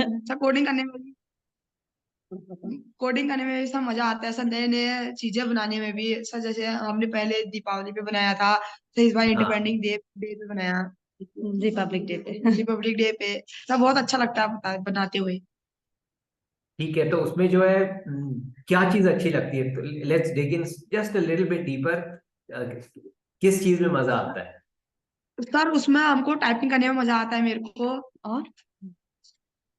अच्छा, कोडिंग करने में भी सब मजा आता है, सब नए नए चीजें बनाने में भी। सर जैसे हमने पहले दीपावली पे बनाया था, तो इस बार हाँ इंडिपेंडेंस डे डे पे बनाया। रिपब्लिक डे पे। रिपब्लिक डे पे। सब बहुत अच्छा लगता है बनाते हुए। ठीक है, तो उसमें जो है क्या चीज अच्छी लगती है? तो let's dig in just a little bit deeper. किस चीज में मजा आता है? सर उसमें हमको टाइपिंग करने में मजा आता है मेरे को। और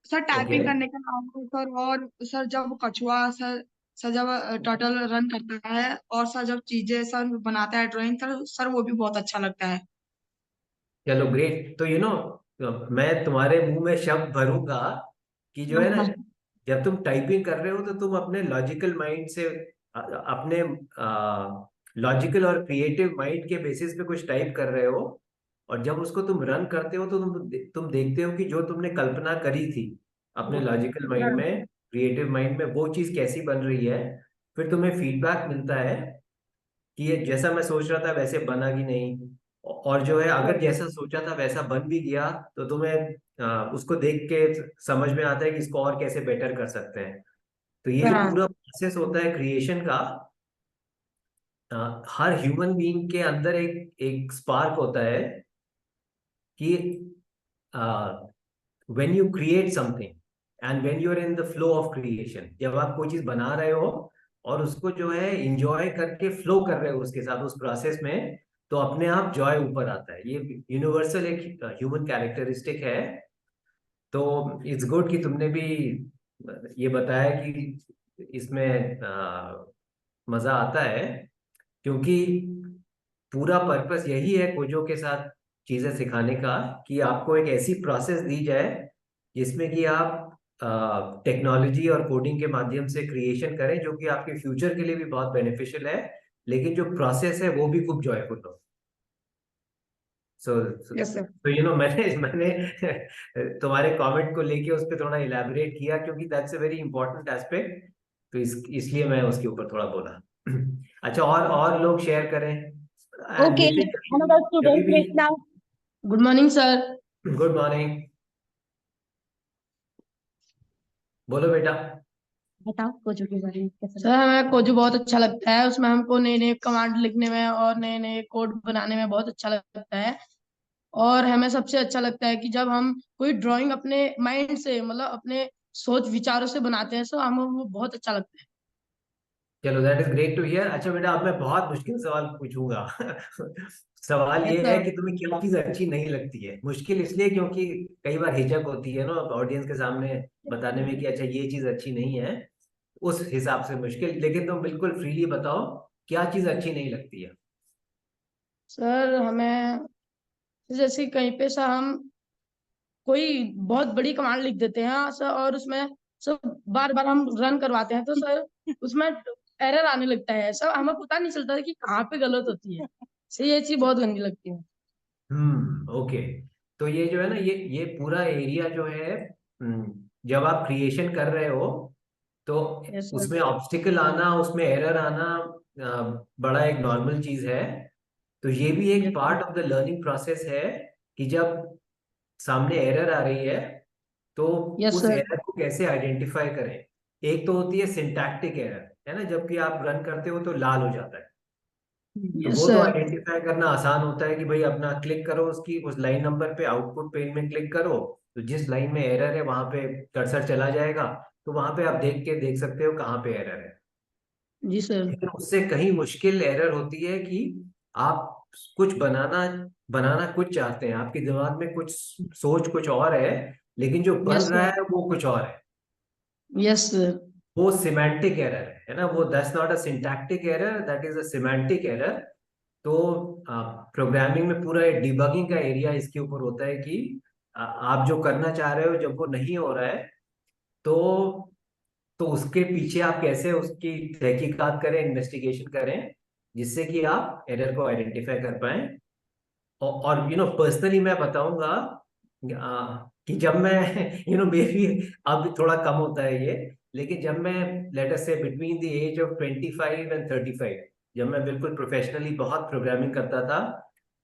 सर ओके। टाइपिंग करने का नाम है सर। और सर जब कछुआ सर जब टर्टल रन करता है, और सर जब चीजें सर बनाता है ड्राइंग, सर वो भी बहुत अच्छा लगता है। चलो ग्रेट। तो मैं तुम्हारे मुंह में शब्द भरूंगा कि जो है ना, जब तुम टाइपिंग कर रहे हो तो तुम अपने लॉजिकल माइंड से अपने लॉजिकल और क्रिएटिव माइंड के बेसिस पे कुछ टाइप कर रहे हो, और जब उसको तुम रन करते हो तो तुम देखते हो कि जो तुमने कल्पना करी थी अपने लॉजिकल माइंड सर में, क्रिएटिव माइंड में, वो चीज कैसी बन रही है। फिर तुम्हें फीडबैक मिलता है कि ये जैसा मैं सोच रहा था वैसे बना कि नहीं। और जो है, अगर जैसा सोचा था वैसा बन भी गया तो तुम्हें उसको देख के समझ में आता है कि इसको और कैसे बेटर कर सकते हैं। तो ये जो हाँ। पूरा प्रोसेस होता है क्रिएशन का, हर ह्यूमन बीइंग के अंदर एक एक स्पार्क होता है कि when you create something and when you are in the flow of creation, जब आप कोई चीज बना रहे हो और उसको जो है इंजॉय करके फ्लो कर रहे हो उसके साथ उस प्रोसेस में, तो अपने आप जॉय ऊपर आता है। ये यूनिवर्सल एक ह्यूमन कैरेक्टरिस्टिक है। तो इट्स गुड कि तुमने भी ये बताया कि इसमें मजा आता है, क्योंकि पूरा पर्पस यही है कोजो के साथ चीजें सिखाने का, कि आपको एक ऐसी प्रोसेस दी जाए जिसमें कि आप टेक्नोलॉजी और कोडिंग के माध्यम से क्रिएशन करें जो कि आपके फ्यूचर के लिए भी बहुत बेनिफिशियल है, लेकिन जो प्रोसेस है वो भी खूब जॉयफुल हो। So yes sir. तो मैंने मैंने तुम्हारे कमेंट को लेके उस पर थोड़ा इलैबोरेट किया, क्योंकि that's a very important aspect. तो इसलिए मैं उसके ऊपर थोड़ा बोला। अच्छा, और लोग शेयर करें। Okay, नितिन, another कभी student भी। right now. Good morning, sir. Good morning. बोलो बेटा। बताओ कोचों के बारे में कैसा सर हमें कोजू बहुत अच्छा लगता है, उसमें हमको नए नए कमांड लिखने में और नए नए कोड बनाने में बहुत अच्छा लगता है। और हमें सबसे अच्छा लगता है कि जब हम कोई ड्राइंग अपने माइंड से, मतलब अपने सोच विचारों से बनाते हैं, तो हमें वो बहुत अच्छा लगता है। चलो, that is great to hear. अच्छा बेटा, अब मैं बहुत मुश्किल सवाल पूछूंगा। सवाल यस ये है सर। कि तुम्हें क्या चीज अच्छी नहीं लगती है। मुश्किल इसलिए क्योंकि कई बार हिचक होती है ना ऑडियंस के सामने बताने में कि अच्छा ये चीज अच्छी नहीं है, उस हिसाब से मुश्किल। लेकिन तुम बिल्कुल फ्रीली बताओ, क्या चीज अच्छी नहीं लगती है। सर हमें जैसे कहीं पे सर हम कोई बहुत बड़ी कमांड लिख देते हैं सर, और उसमें सर बार बार हम रन करवाते हैं, तो सर उसमें एरर आने लगता है सर, हमें पता नहीं चलता है कि कहाँ पे गलत होती है। सर ये चीज बहुत गंदी लगती है। ओके। तो ये जो है ना, ये पूरा एरिया जो है, जब आप क्रिएशन कर रहे हो तो यस सर। उसमें ऑब्स्टिकल आना, उसमें एरर आना बड़ा एक नॉर्मल चीज है। तो ये भी एक yes sir. Part of the learning process है कि जब सामने एरर आ रही है तो यस उस सर। एरर को कैसे आइडेंटिफाई करें। एक तो होती है सिंटैक्टिक एरर, है ना, जबकि आप रन करते हो तो लाल हो जाता है। तो यस वो तो सर। आइडेंटिफाई करना आसान होता है कि भाई अपना क्लिक करो उसकी उस लाइन नंबर पे, आउटपुट पेन में क्लिक करो, तो जिस लाइन में एरर है वहां पे कर्सर चला जाएगा, तो वहां पे आप देख के देख सकते हो कहाँ पे एरर है। जी सर। लेकिन उससे कहीं मुश्किल एरर होती है कि आप कुछ बनाना बनाना कुछ चाहते हैं, आपके दिमाग में कुछ सोच कुछ और है, लेकिन जो बन यस रहा सर। है वो कुछ और है। Yes sir. वो सिमेंटिक एरर है ना, वो that's not a syntactic error, that is a semantic error. तो प्रोग्रामिंग में पूरा डिबगिंग का एरिया इसके ऊपर होता है कि आप जो करना चाह रहे हो जब वो नहीं हो रहा है, तो उसके पीछे आप कैसे उसकी तहकीकात करें, इन्वेस्टिगेशन करें, जिससे कि आप एरर को आइडेंटिफाई कर पाए। और पर्सनली मैं बताऊंगा कि जब मैं मेरी अब थोड़ा कम होता है ये, लेकिन जब मैं let us say between the age of 25 and 35, जब मैं बिल्कुल प्रोफेशनली बहुत प्रोग्रामिंग करता था,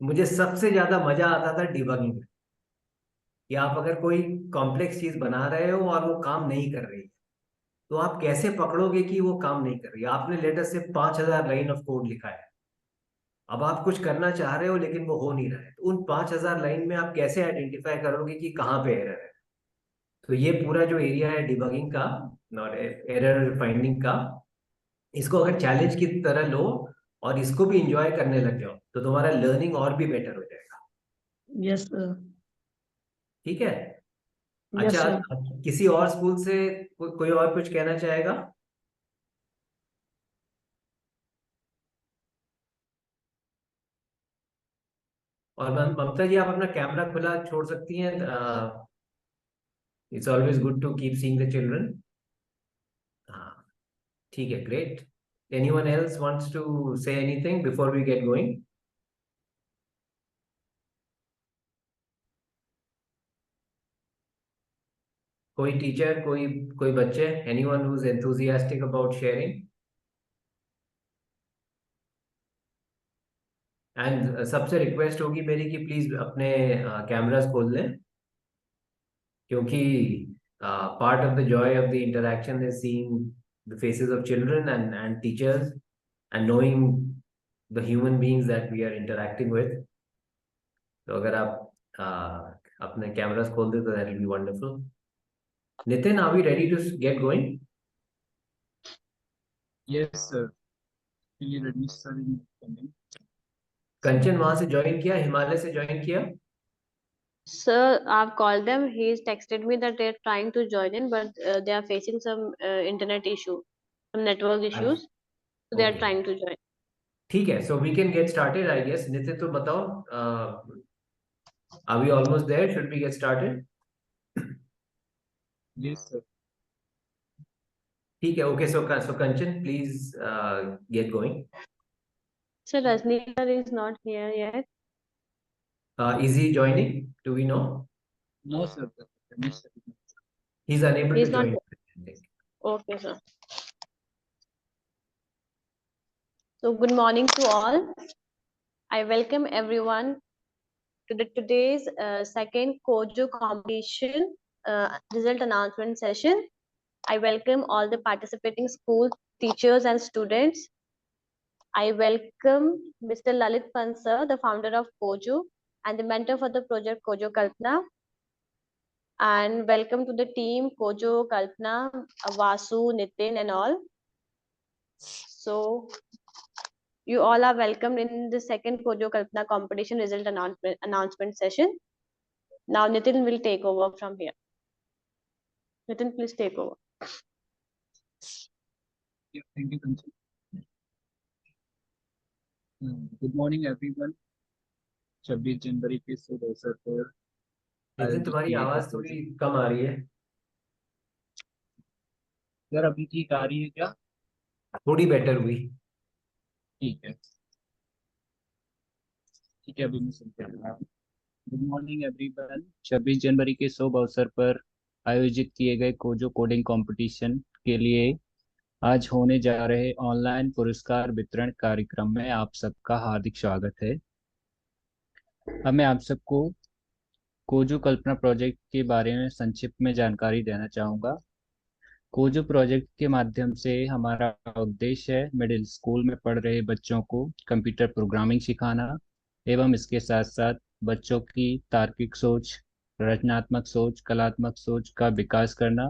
मुझे सबसे ज्यादा मजा आता था डिबगिंग में। कि आप अगर कोई कॉम्प्लेक्स चीज बना रहे हो और वो काम नहीं कर रही है, तो आप कैसे पकड़ोगे कि वो काम नहीं कर रही है? आपने लेटर से 5,000 लाइन ऑफ कोड लिखा है, अब आप कुछ करना चाह रहे हो लेकिन वो हो नहीं रहा है, तो उन 5,000 लाइन में आप कैसे आइडेंटिफाई करोगे कि कहाँ पे एरर है? तो ये पूरा जो एरिया है डिबगिंग का और एरर फाइंडिंग का, इसको अगर चैलेंज की तरह लो और इसको भी इंजॉय करने लग जाओ, तो तुम्हारा लर्निंग और भी बेटर हो जाएगा। Yes sir. ठीक है। यस अच्छा, सर। किसी और स्कूल से कोई और कुछ कहना चाहेगा? और ममता जी, आप अपना कैमरा खुला छोड़ सकती हैं। It's always good to keep seeing the children. हाँ, ठीक है, great. Anyone else wants to say anything before we get going? कोई टीचर, कोई कोई बच्चे, anyone who is enthusiastic about sharing? And सबसे रिक्वेस्ट होगी मेरी कि प्लीज अपने कैमरास खोल लें, क्योंकि part of the joy of the interaction is seeing the faces of children and teachers and knowing the human beings that we are interacting with. तो अगर आप अपने कैमरास खोल दे तो that will be wonderful. Nitin, are we ready to get going? Yes, sir. Will you register in coming? Kanchan वहां से join किया, हिमालय से ज्वाइन किया? Sir, I've called them. He's texted me that they're trying to join in, but they are facing some internet issue, some network issues. So they are okay, trying to join. ठीक है, so we can get started I guess. Nitin, तो बताओ, are we almost there? Should we get started? Yes, sir. ठीक है, okay. So Kanchan, please get going. Sir, Rajnikar is not here yet. Is he joining? Do we know? No, sir. Yes, sir. He's unable to He's not join. here. Okay, sir. So good morning to all. I welcome everyone to today's second Kojo competition result announcement session. I welcome all the participating school teachers and students. I welcome Mr. Lalit Pansar, the founder of Kojo and the mentor for the project Kojo Kalpana. And welcome to the team Kojo, Kalpana, Vasu, Nitin, and all. So you all are welcomed in the second Kojo Kalpana competition result announcement session. Now Nitin will take over from here. Nitin, please take over. Yeah, thank you, Kanchan. Good morning, everyone. 26 जनवरी के शुभ अवसर पर नितिन, आयोजित तुम्हारी किए गए आवाज थोड़ी कम आ रही है। यार अभी ठीक आ रही है क्या? थोड़ी बेटर हुई। ठीक है, ठीक है, अभी मैं सुनते हैं। Good morning everyone. 26 जनवरी के शुभ अवसर पर आयोजित किए गए कोजो कोडिंग कंपटीशन के लिए आज होने जा रहे ऑनलाइन पुरस्कार वितरण कार्यक्रम में आप सबका हार्दिक स्वागत है। अब मैं आप सबको कोजो कल्पना प्रोजेक्ट के बारे में संक्षिप्त में जानकारी देना चाहूँगा। कोजो प्रोजेक्ट के माध्यम से हमारा उद्देश्य है मिडिल स्कूल में पढ़ रहे बच्चों को कंप्यूटर प्रोग्रामिंग सिखाना एवं इसके साथ साथ बच्चों की तार्किक सोच, रचनात्मक सोच, कलात्मक सोच का विकास करना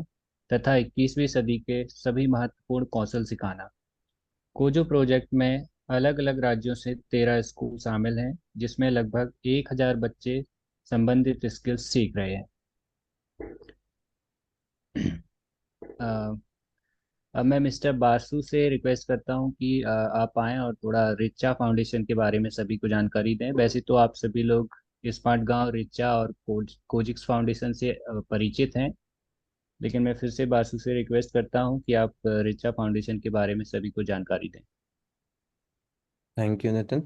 तथा 21वीं सदी के सभी महत्वपूर्ण कौशल सिखाना। कोजो प्रोजेक्ट में अलग अलग राज्यों से 13 स्कूल शामिल हैं, जिसमें लगभग 1,000 बच्चे संबंधित स्किल्स सीख रहे हैं। अब मैं मिस्टर बासु से रिक्वेस्ट करता हूं कि आप आएं और थोड़ा रिचा फाउंडेशन के बारे में सभी को जानकारी दें। वैसे तो आप सभी लोग स्मार्ट गांव, रिचा और कोजिक्स फाउंडेशन से परिचित हैं, लेकिन मैं फिर से बासु से रिक्वेस्ट करता हूं कि आप रिचा फाउंडेशन के बारे में सभी को जानकारी दें। Thank you Nitin.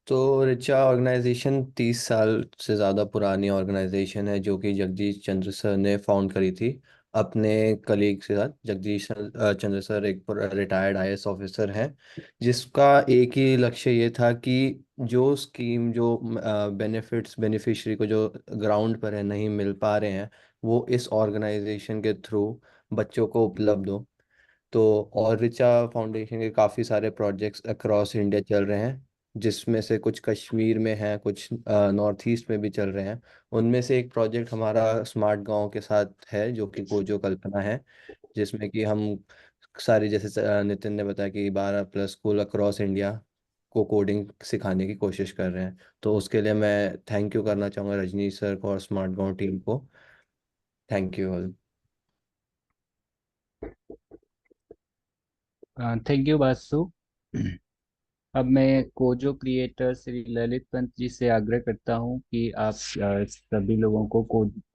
तो रिचा ऑर्गेनाइजेशन 30 साल से ज़्यादा पुरानी ऑर्गेनाइजेशन है, जो कि जगदीश चंद्र सर ने फाउंड करी थी अपने कलीग के साथ। जगदीश चंद्र सर एक रिटायर्ड आईएएस ऑफिसर हैं, जिसका एक ही लक्ष्य ये था कि जो स्कीम जो बेनिफिट्स बेनिफिशियरी को जो ग्राउंड पर है नहीं मिल पा रहे हैं, वो इस ऑर्गेनाइजेशन के थ्रू बच्चों को उपलब्ध हो। तो और ऋचा फाउंडेशन के काफ़ी सारे प्रोजेक्ट्स अक्रॉस इंडिया चल रहे हैं, जिसमें से कुछ कश्मीर में हैं, कुछ नॉर्थ ईस्ट में भी चल रहे हैं। उनमें से एक प्रोजेक्ट हमारा स्मार्ट गांव के साथ है, जो कि कोजो कल्पना है, जिसमें कि हम सारी, जैसे नितिन ने बताया कि 12+ स्कूल अक्रॉस इंडिया को कोडिंग सिखाने की कोशिश कर रहे हैं। तो उसके लिए मैं थैंक यू करना चाहूँगा रजनीश सर को और स्मार्ट गांव टीम को। Thank you all. Thank you Basu. अब मैं कोजो क्रिएटर श्री ललित पंत जी से आग्रह करता हूं कि आप सभी लोगों को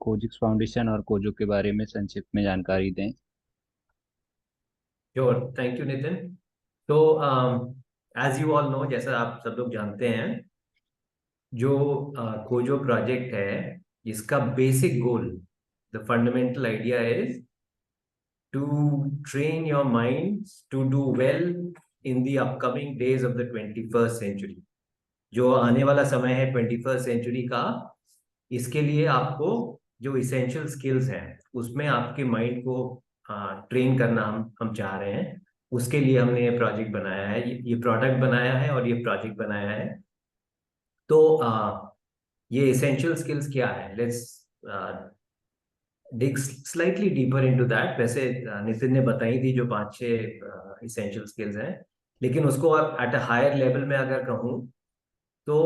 कोजिक्स फाउंडेशन और कोजो के बारे में संक्षिप्त में जानकारी दें। Sure, thank you Nitin. तो एज यू ऑल नो, जैसा आप सब लोग जानते हैं, जो कोजो प्रोजेक्ट है, इसका basic goal, the fundamental idea is to train your minds to do well in the upcoming days of the 21st century। जो आने वाला समय है 21st सेंचुरी का, इसके लिए आपको जो इसेंशियल स्किल्स हैं उसमें आपके माइंड को ट्रेन करना हम चाह रहे हैं। उसके लिए हमने ये प्रोजेक्ट बनाया है, ये प्रोडक्ट बनाया है और ये प्रोजेक्ट बनाया है। तो ये इसेंशियल स्किल्स क्या है, let's dig slightly deeper into that. वैसे नितिन ने बताई थी जो 5-6 इसेंशियल स्किल्स हैं, लेकिन उसको एट अ हायर लेवल में अगर कहूँ तो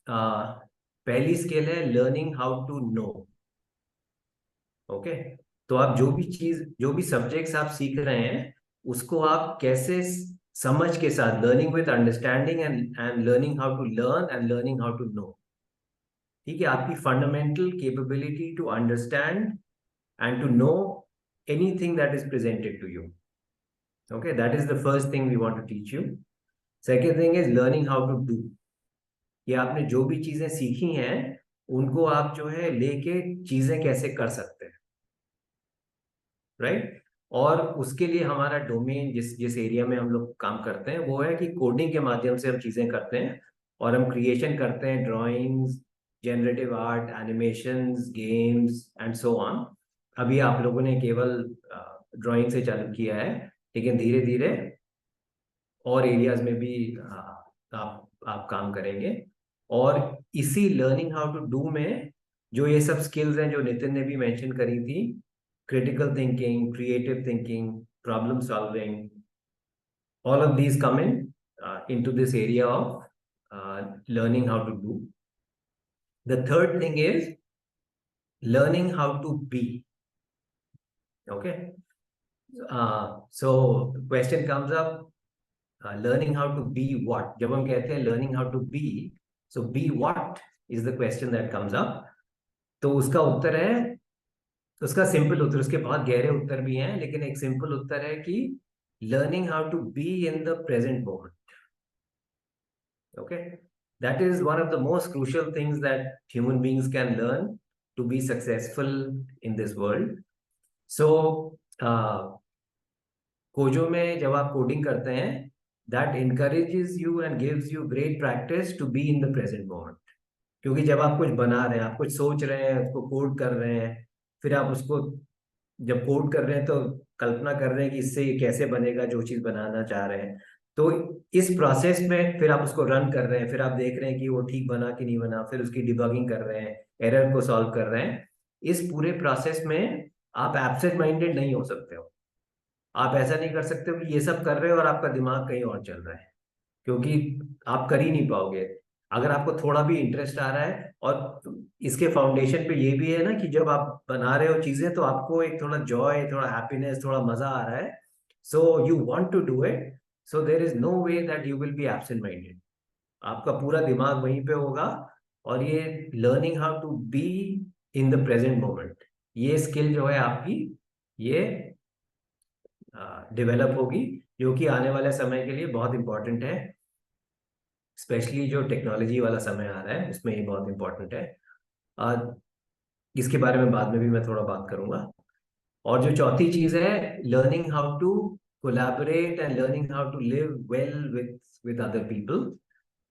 पहली स्किल है learning how to know. Okay, तो आप जो भी सब्जेक्ट्स आप सीख रहे हैं उसको आप कैसे समझ के साथ, learning with understanding and learning how to learn and learning how to know. ठीक है, आपकी fundamental capability to understand and to know anything that is presented to you. Okay, that is the first thing we want to teach you. Second thing is learning how to do। कि आपने जो भी चीजें सीखी हैं उनको आप जो है लेके चीजें कैसे कर सकते हैं, राइट। और उसके लिए हमारा डोमेन, जिस जिस एरिया में हम लोग काम करते हैं, वो है कि कोडिंग के माध्यम से हम चीजें करते हैं और हम क्रिएशन करते हैं, drawings, generative art, animations, games and so on. अभी आप लोगों ने केवल ड्राइंग से चालू किया है, लेकिन धीरे धीरे और एरियाज में भी आप काम करेंगे। और इसी लर्निंग हाउ टू डू में जो ये सब स्किल्स हैं जो नितिन ने भी मेंशन करी थी, critical thinking, creative thinking, problem solving, all of these come into this area of learning how to do. The third thing is learning how to be। Okay, so the question comes up, learning how to be what? जब हम कहते हैं learning how to be, so be what is the question that comes up। तो उसका उत्तर है, उसका simple उत्तर, उसके बहुत गहरे उत्तर भी हैं, लेकिन एक सिंपल उत्तर है कि learning how to be in the present moment। Okay, that is one of the most crucial things that human beings can learn to be successful in this world। So Kojo में जब आप coding करते हैं, that encourages you and gives you great practice to be in the present moment। क्योंकि जब आप कुछ बना रहे हैं, आप कुछ सोच रहे हैं, उसको कोड कर रहे हैं, फिर आप उसको जब कोड कर रहे हैं तो कल्पना कर रहे हैं कि इससे ये कैसे बनेगा जो चीज बनाना चाह रहे हैं। तो इस प्रोसेस में फिर आप उसको रन कर रहे हैं, फिर आप देख रहे हैं कि वो ठीक बना कि नहीं बना, फिर उसकी डिबगिंग कर रहे हैं, एरर को सॉल्व कर रहे हैं। इस पूरे प्रोसेस में आप एब्सेंट माइंडेड नहीं हो सकते हो। आप ऐसा नहीं कर सकते हो कि ये सब कर रहे हो और आपका दिमाग कहीं और चल रहा है, क्योंकि आप कर ही नहीं पाओगे अगर आपको थोड़ा भी इंटरेस्ट आ रहा है। और इसके फाउंडेशन पे ये भी है ना कि जब आप बना रहे हो चीजें तो आपको एक थोड़ा जॉय, थोड़ा हैप्पीनेस, थोड़ा मजा आ रहा है, so you want to do it, so there is no way that you will be absent minded. आपका पूरा दिमाग वहीं पे होगा। और ये learning how to be in the present moment, ये स्किल जो है आपकी, ये डेवलप होगी, जो कि आने वाले समय के लिए बहुत इंपॉर्टेंट है। स्पेशली जो टेक्नोलॉजी वाला समय आ रहा है उसमें ये बहुत इंपॉर्टेंट है। इसके बारे में बाद में भी मैं थोड़ा बात करूंगा। और जो चौथी चीज है, learning how to collaborate and learning how to live well with other people.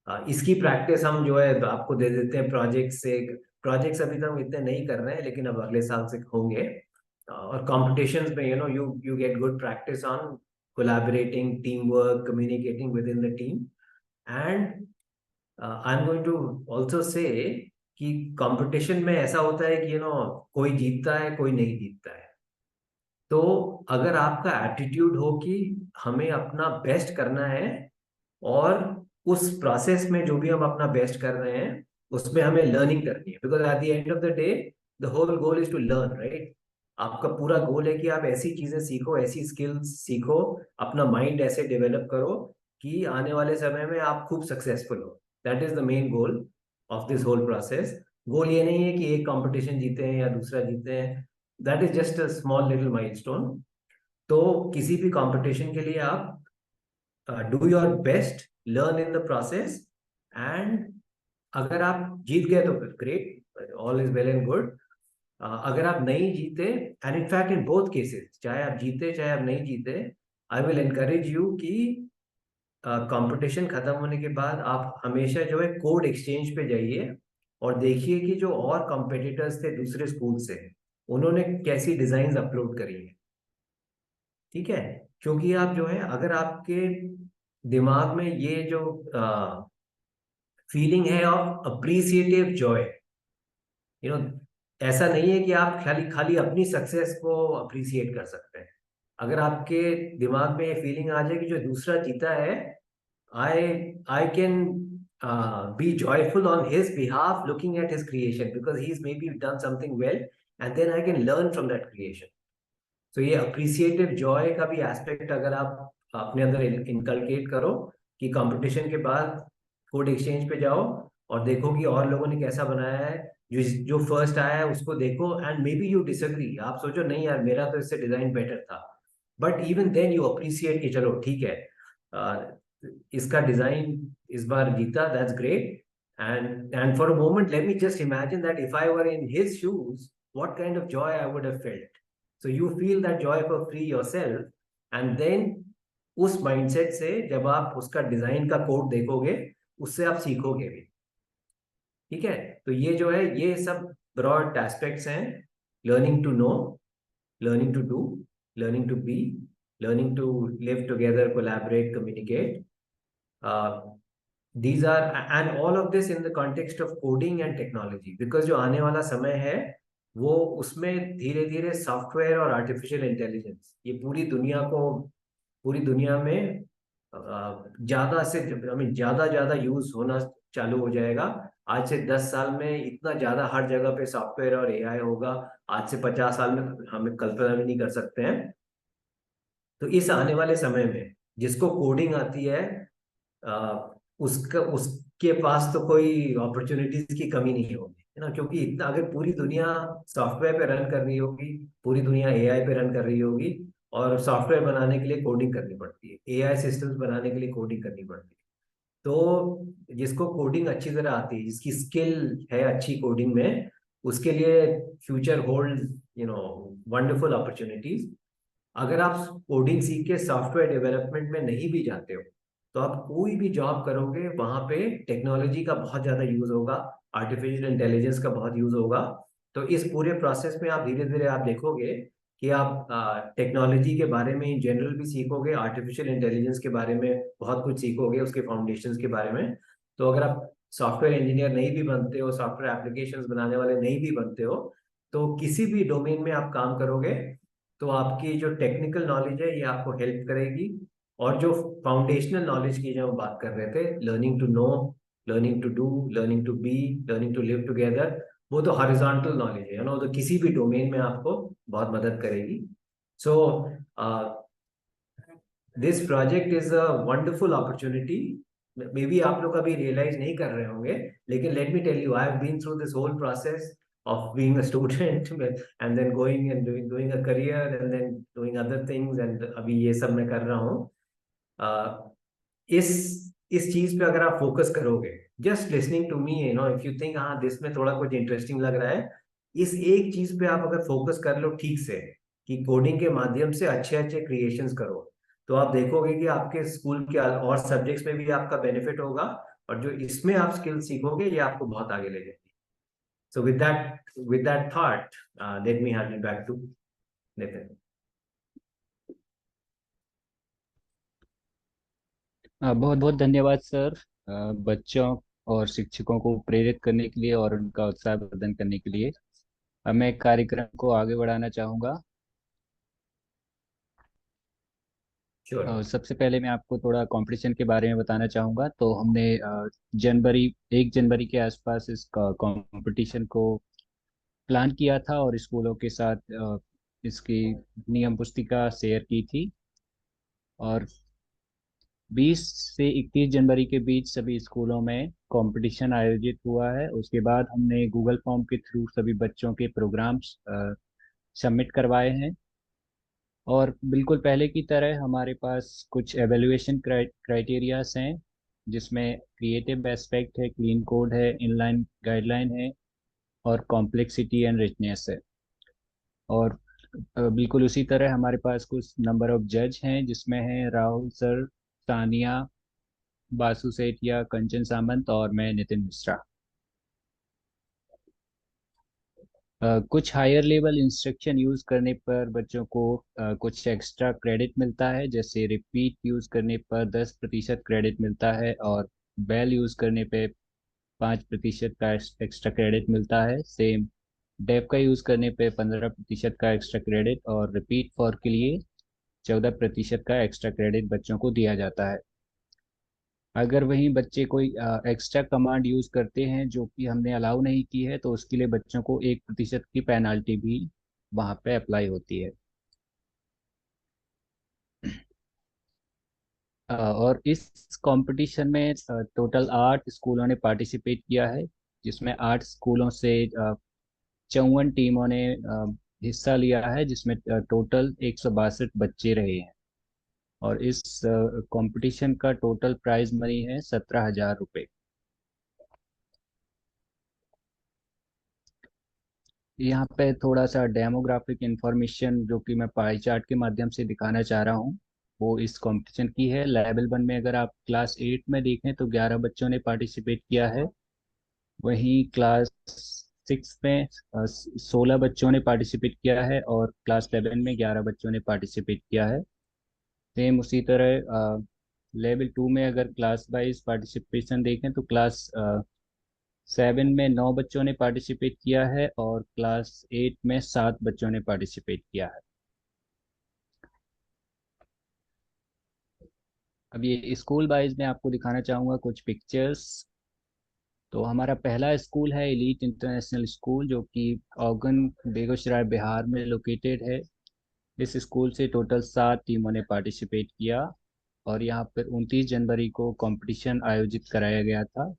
इसकी प्रैक्टिस हम जो है आपको दे देते हैं प्रोजेक्ट से। प्रोजेक्ट्स अभी तक हम इतने नहीं कर रहे हैं, लेकिन अब अगले साल से होंगे। और कॉम्पिटिशन्स में you get good practice on collaborating, team work, communicating within the team. And I am going to also say कि कंपटीशन में ऐसा होता है कि कोई जीतता है, कोई नहीं जीतता है। तो अगर आपका एटीट्यूड हो कि हमें अपना बेस्ट करना है, और उस प्रोसेस में जो भी हम अपना बेस्ट कर रहे हैं उसमें हमें लर्निंग करनी है, because at the end of the day the whole goal is to learn, right. आपका पूरा गोल है कि आप ऐसी चीजें सीखो, ऐसी स्किल्स सीखो, अपना माइंड ऐसे डेवलप करो कि आने वाले समय में आप खूब सक्सेसफुल हो। That is the main goal of this whole process. Goal ये नहीं है कि एक कंपटीशन जीते हैं या दूसरा जीते हैं, that is just a small little milestone. तो किसी भी कंपटीशन के लिए आप do your best, learn in the process, and अगर आप जीत गए तो great, all is well and good. अगर आप नहीं जीते, and in fact in both cases, चाहे आप जीते चाहे आप नहीं जीते, आई विल एनकरेज यू कि कंपटीशन खत्म होने के बाद आप हमेशा जो है कोड एक्सचेंज पे जाइए और देखिए कि जो और कंपेटिटर्स थे दूसरे स्कूल से, उन्होंने कैसी डिजाइन अपलोड करी है, ठीक है। क्योंकि आप जो है, अगर आपके दिमाग में ये जो फीलिंग है ऑफ अप्रिसिएटिव जॉय, ऐसा नहीं है कि आप खाली खाली अपनी सक्सेस को अप्रिसिएट कर सकते हैं। अगर आपके दिमाग में ये फीलिंग आ जाए कि जो दूसरा जीता है, I can be joyful on his behalf looking at his creation because he's maybe done something well, and then I can learn from that creation. So ये appreciative joy का भी एस्पेक्ट अगर आप अपने अंदर इनकलकेट करो कि कंपटीशन के बाद कोड एक्सचेंज पे जाओ और देखो कि और लोगों ने कैसा बनाया है, जो फर्स्ट आया है उसको देखो, and maybe you disagree, आप सोचो नहीं यार मेरा तो इससे डिजाइन बेटर था, but even then you appreciate कि चलो ठीक है, इसका डिजाइन इस बार जीता, that's great. And for a moment let me just imagine that if I were in his shoes, what kind of joy I would have felt. So you feel that joy for free yourself, and then उस mindset से जब आप उसका design का code देखोगे, उससे आप सीखोगे भी, ठीक है। तो ये जो है, ये सब ब्रॉड एस्पेक्ट्स हैं, learning to know, learning to do, learning to be, learning to live together, collaborate, communicate. These are, and all of this in the context of coding and technology, because जो आने वाला समय है वो उसमें धीरे धीरे सॉफ्टवेयर और आर्टिफिशियल इंटेलिजेंस ये पूरी दुनिया में ज्यादा से ज्यादा यूज होना चालू हो जाएगा। आज से 10 साल में इतना ज्यादा हर जगह पे सॉफ्टवेयर और एआई होगा, आज से 50 साल में हमें कल्पना भी नहीं कर सकते हैं। तो इस आने वाले समय में जिसको कोडिंग आती है, उसके पास तो कोई अपॉर्चुनिटीज की कमी नहीं होगी, है ना। क्योंकि इतना, अगर पूरी दुनिया सॉफ्टवेयर पे रन कर रही होगी, पूरी दुनिया एआई पे रन कर रही होगी, और सॉफ्टवेयर बनाने के लिए कोडिंग करनी पड़ती है, एआई सिस्टम्स बनाने के लिए कोडिंग करनी पड़ती है। तो जिसको कोडिंग अच्छी तरह आती है, जिसकी स्किल है अच्छी कोडिंग में, उसके लिए फ्यूचर होल्ड वंडरफुल अपॉर्चुनिटीज। अगर आप कोडिंग सीख के सॉफ्टवेयर डेवलपमेंट में नहीं भी जाते हो, तो आप कोई भी जॉब करोगे वहां पे टेक्नोलॉजी का बहुत ज्यादा यूज होगा, आर्टिफिशियल इंटेलिजेंस का बहुत यूज होगा। तो इस पूरे प्रोसेस में आप धीरे धीरे आप देखोगे कि आप टेक्नोलॉजी के बारे में इन जनरल भी सीखोगे, आर्टिफिशियल इंटेलिजेंस के बारे में बहुत कुछ सीखोगे, उसके फाउंडेशंस के बारे में। तो अगर आप सॉफ्टवेयर इंजीनियर नहीं भी बनते हो, सॉफ्टवेयर एप्लीकेशंस बनाने वाले नहीं भी बनते हो, तो किसी भी डोमेन में आप काम करोगे तो आपकी जो टेक्निकल नॉलेज है ये आपको हेल्प करेगी। और जो फाउंडेशनल नॉलेज की जो हम बात कर रहे थे, learning to know, learning to do, learning to be, learning to live together, वो तो हॉरिजॉन्टल नॉलेज है ना, तो किसी भी डोमेन में आपको बहुत मदद करेगी। So this project is a wonderful opportunity. Maybe आप लोग अभी रियलाइज नहीं कर रहे होंगे, लेकिन let me tell you, I have been through this whole process of being a student and then going and doing a career and then doing other things, and अभी ये सब मैं कर रहा हूँ। इस चीज पे अगर आप फोकस करोगे, just listening to me, if you think हाँ दिस में थोड़ा कुछ इंटरेस्टिंग लग रहा है, इस एक चीज पे आप अगर फोकस कर लो ठीक से कि कोडिंग के माध्यम से अच्छे अच्छे क्रिएशंस करो, तो आप देखोगे कि आपके स्कूल के और सब्जेक्ट्स में भी आपका बेनिफिट होगा, और जो इसमें आप स्किल सीखोगे ये आपको बहुत आगे ले जाएगी। So with that thought, let me hand it back to Nitin. बहुत बहुत धन्यवाद सर, बच्चों और शिक्षकों को प्रेरित करने के लिए और उनका उत्साह वर्धन करने के लिए। अब मैं कार्यक्रम को आगे बढ़ाना चाहूँगा। श्योर। सबसे पहले मैं आपको थोड़ा कंपटीशन के बारे में बताना चाहूँगा। तो हमने जनवरी 1 जनवरी के आसपास इस कंपटीशन को प्लान किया था और स्कूलों के साथ इसकी नियम पुस्तिका शेयर की थी। और 20 से 31 जनवरी के बीच सभी स्कूलों में कंपटीशन आयोजित हुआ है। उसके बाद हमने गूगल फॉर्म के थ्रू सभी बच्चों के प्रोग्राम्स सबमिट करवाए हैं। और बिल्कुल पहले की तरह हमारे पास कुछ एवेल्युएशन क्राइटेरियाज हैं, जिसमें क्रिएटिव एस्पेक्ट है, क्लीन कोड है, इनलाइन गाइडलाइन है और कॉम्प्लेक्सिटी एंड रिचनेस है। और बिल्कुल उसी तरह हमारे पास कुछ नंबर ऑफ जज हैं, जिसमें है राहुल सर, तानिया, बासु सेठिया, कंचन सामंत और मैं नितिन मिश्रा। कुछ हायर लेवल इंस्ट्रक्शन यूज करने पर बच्चों को कुछ एक्स्ट्रा क्रेडिट मिलता है, जैसे रिपीट यूज करने पर 10% क्रेडिट मिलता है और बेल यूज करने पे 5% का एक्स्ट्रा क्रेडिट मिलता है। सेम डेव का यूज करने पे 15% का एक्स्ट्रा क्रेडिट और रिपीट फॉर के लिए 14% का एक्स्ट्रा क्रेडिट बच्चों को दिया जाता है। अगर वहीं बच्चे कोई एक्स्ट्रा कमांड यूज करते हैं जो कि हमने अलाउ नहीं की है, तो उसके लिए बच्चों को 1% की पेनाल्टी भी वहां पे अप्लाई होती है। और इस कंपटीशन में टोटल 8 स्कूलों ने पार्टिसिपेट किया है, जिसमें 8 स्कूलों से 54 टीमों ने हिस्सा लिया है, जिसमें टोटल 162 बच्चे रहे हैं। और इस कंपटीशन का टोटल प्राइज मनी है 17,000 रुपये। यहाँ पे थोड़ा सा डेमोग्राफिक इंफॉर्मेशन जो कि मैं पाई चार्ट के माध्यम से दिखाना चाह रहा हूँ, वो इस कंपटीशन की है। लेवल 1 में अगर आप क्लास 8 में देखें तो 11 बच्चों ने पार्टिसिपेट किया है। वहीं क्लास 6 में 16 बच्चों ने पार्टिसिपेट किया है और क्लास 7 में 11 बच्चों ने पार्टिसिपेट किया है। सेम उसी तरह लेवल 2 में अगर क्लास वाइज पार्टिसिपेशन देखें तो क्लास 7 में 9 बच्चों ने पार्टिसिपेट किया है और क्लास 8 में 7 बच्चों ने पार्टिसिपेट किया है। अब ये स्कूल वाइज में आपको दिखाना चाहूँगा कुछ पिक्चर्स। तो हमारा पहला स्कूल है एलीट इंटरनेशनल स्कूल, जो कि औगन बेगूसराय बिहार में लोकेटेड है। इस स्कूल से टोटल 7 टीमों ने पार्टिसिपेट किया और यहाँ पर 29 जनवरी को कंपटीशन आयोजित कराया गया था।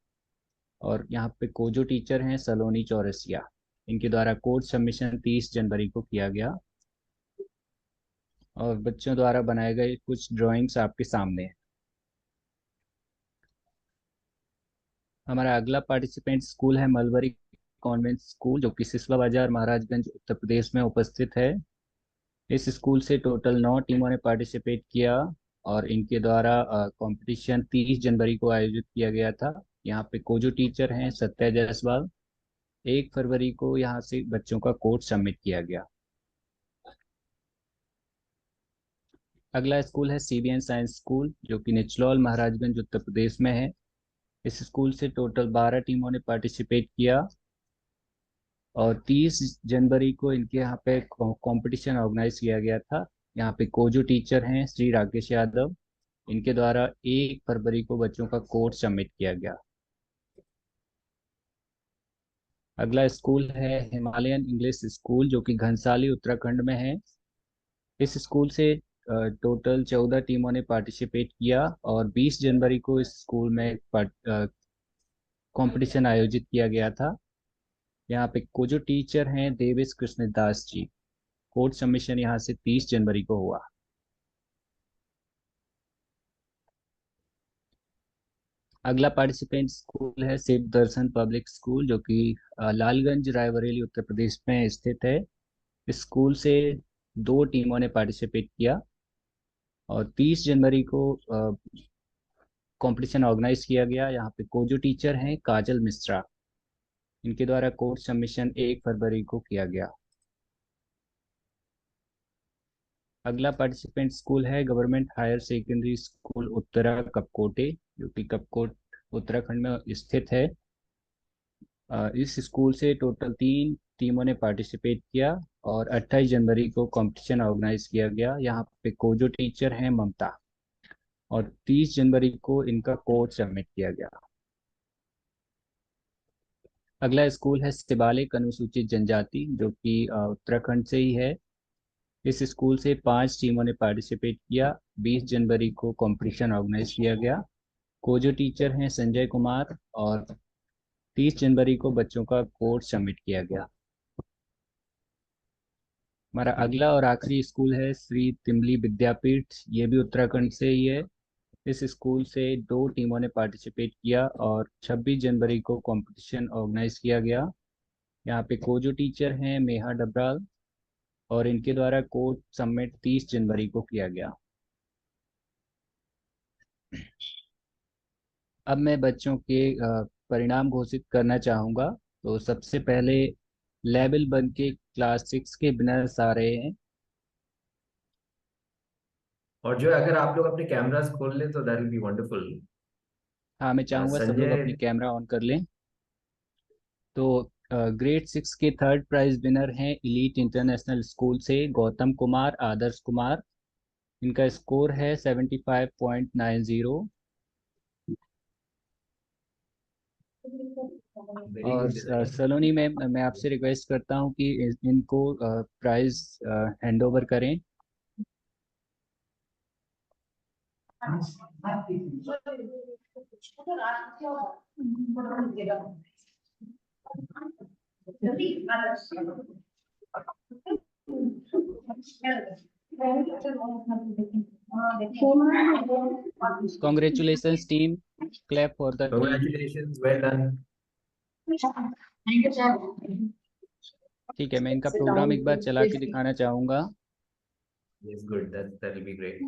और यहाँ पे कोजो टीचर हैं सलोनी चौरसिया, इनके द्वारा कोड सबमिशन 30 जनवरी को किया गया और बच्चों द्वारा बनाए गए कुछ ड्राइंग्स आपके सामने हैं। हमारा अगला पार्टिसिपेंट स्कूल है मलबरी कॉन्वेंट स्कूल, जो कि सिसवा बाजार महाराजगंज उत्तर प्रदेश में उपस्थित है। इस स्कूल से टोटल 9 टीमों ने पार्टिसिपेट किया और इनके द्वारा कंपटीशन 30 जनवरी को आयोजित किया गया था। यहाँ पे कोजो टीचर हैं सत्या जायसवाल। 1 फरवरी को यहाँ से बच्चों का कोड सबमिट किया गया। अगला स्कूल है सीबीएन साइंस स्कूल, जो कि निचलौल महाराजगंज उत्तर प्रदेश में है। इस स्कूल से टोटल 12 टीमों ने पार्टिसिपेट किया और 30 जनवरी को इनके यहाँ पे कंपटीशन ऑर्गेनाइज किया गया था। यहाँ पे कोजो टीचर हैं श्री राकेश यादव। इनके द्वारा 1 फरवरी को बच्चों का कोड सबमिट किया गया। अगला स्कूल है हिमालयन इंग्लिश स्कूल, जो कि घनसाली उत्तराखंड में है। इस स्कूल से टोटल 14 टीमों ने पार्टिसिपेट किया और 20 जनवरी को इस स्कूल में कंपटीशन आयोजित किया गया था। यहाँ पे कोजो टीचर हैं देवेश कृष्णदास जी। कोड सबमिशन यहाँ से 30 जनवरी को हुआ। अगला पार्टिसिपेंट स्कूल है शिव दर्शन पब्लिक स्कूल, जो कि लालगंज रायबरेली उत्तर प्रदेश में स्थित है। इस स्कूल से 2 टीमों ने पार्टिसिपेट किया और 30 जनवरी को कंपटीशन ऑर्गेनाइज किया गया। यहाँ पे कोजो टीचर हैं काजल मिश्रा, इनके द्वारा कोर्स सबमिशन 1 फरवरी को किया गया। अगला पार्टिसिपेंट स्कूल है government higher secondary school Uttara कपकोटे, जो कि कपकोट उत्तराखंड में स्थित है। इस स्कूल से टोटल 3 टीमों ने पार्टिसिपेट किया और 28 जनवरी को कंपटीशन ऑर्गेनाइज किया गया। यहाँ पे कोजो टीचर हैं ममता, और 30 जनवरी को इनका कोर्स सबमिट किया गया। अगला स्कूल है शिवालिक अनुसूचित जनजाति, जो कि उत्तराखंड से ही है। इस स्कूल से 5 टीमों ने पार्टिसिपेट किया। 20 जनवरी को कंपटीशन ऑर्गेनाइज किया गया। कोजो टीचर हैं संजय कुमार, और 30 जनवरी को बच्चों का कोर्स सबमिट किया गया। हमारा अगला और आखिरी स्कूल है श्री तिमली विद्यापीठ, ये भी उत्तराखंड से ही है। इस स्कूल से 2 टीमों ने पार्टिसिपेट किया और 26 जनवरी को कंपटीशन ऑर्गेनाइज किया गया। यहाँ पे कोजो टीचर हैं मेहा डबराल, और इनके द्वारा कोर्स सबमिट 30 जनवरी को किया गया। अब मैं बच्चों के परिणाम घोषित करना चाहूँगा। तो सबसे पहले लेवल 1 के क्लास 6 के विनर्स आ रहे हैं। और जो अगर आप लोग अपने कैमरास खोल लें तो दैट विल बी वंडरफुल। हाँ, मैं चाहूँगा सब लोग संजय, अपनी कैमरा ऑन कर लें। तो ग्रेड 6 के थर्ड प्राइज विनर हैं इलीट इंटरनेशनल स्कूल से गौतम कुमार आदर्श कुमार। इनका स्कोर है 75.90। वेरी और गुड। सलोनी मैम, मैं आपसे रिक्वेस्ट करता हूँ कि इनको प्राइज हैंड ओवर करें। Congratulations team, clap for the team. Congratulations, well done. ठीक है, मैं इनका प्रोग्राम एक बार चला के दिखाना चाहूँगा। Yes, good. That will be great.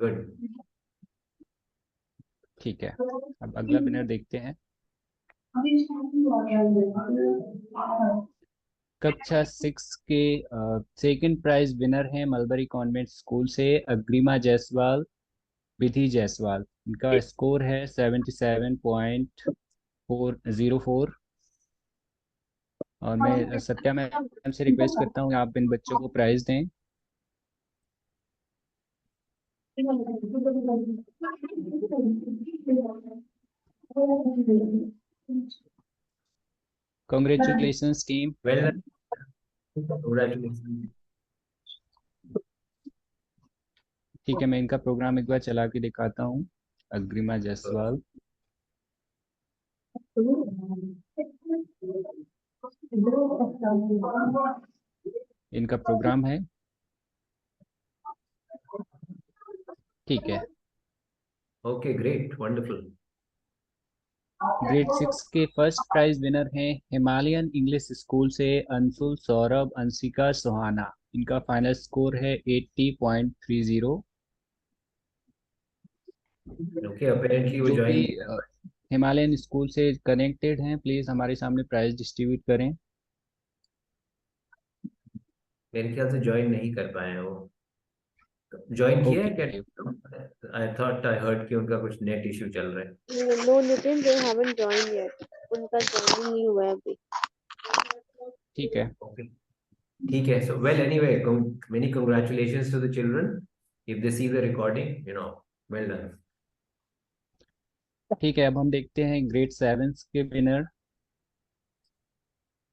Good. ठीक है, अब अगला विनर देखते हैं। कक्षा 6 के सेकंड प्राइज विनर हैं मलबरी कॉन्वेंट स्कूल से अग्रिमा जायसवाल, विधि जायसवाल। इनका स्कोर है 77.404। और मैं सत्या मैम से रिक्वेस्ट करता हूँ आप इन बच्चों को प्राइज दें। Congratulations team. Well done. Congratulations. ठीक है, मैं इनका प्रोग्राम एक बार चला के दिखाता हूँ। अग्रिमा जायसवाल, इनका प्रोग्राम है। ठीक है, Okay, great. Wonderful. ग्रेड 6 के फर्स्ट प्राइज विनर हैं हिमालयन इंग्लिश स्कूल से अंशुल सौरभ अंशिका सुहाना। इनका फाइनल स्कोर है 80.30। Okay, apparently वो जो भी ज्वाइन, हिमालयन स्कूल से कनेक्टेड हैं, प्लीज हमारे सामने प्राइज डिस्ट्रीब्यूट करें। मेरे ख्याल से ज्वाइन नहीं कर पाए हैं वो। ज्वाइन किया है ओके, क्या? आई थॉट आई हर्ड कि उनका कुछ नेट इशू चल रहा है। No, Nitin, they haven't joined yet. उनका joining नहीं हुआ है अभी। ठीक है। Okay. ठीक है, so well anyway, many congratulations to the children. If they see the recording, well done. ठीक है, अब हम देखते हैं ग्रेड 7 के विनर।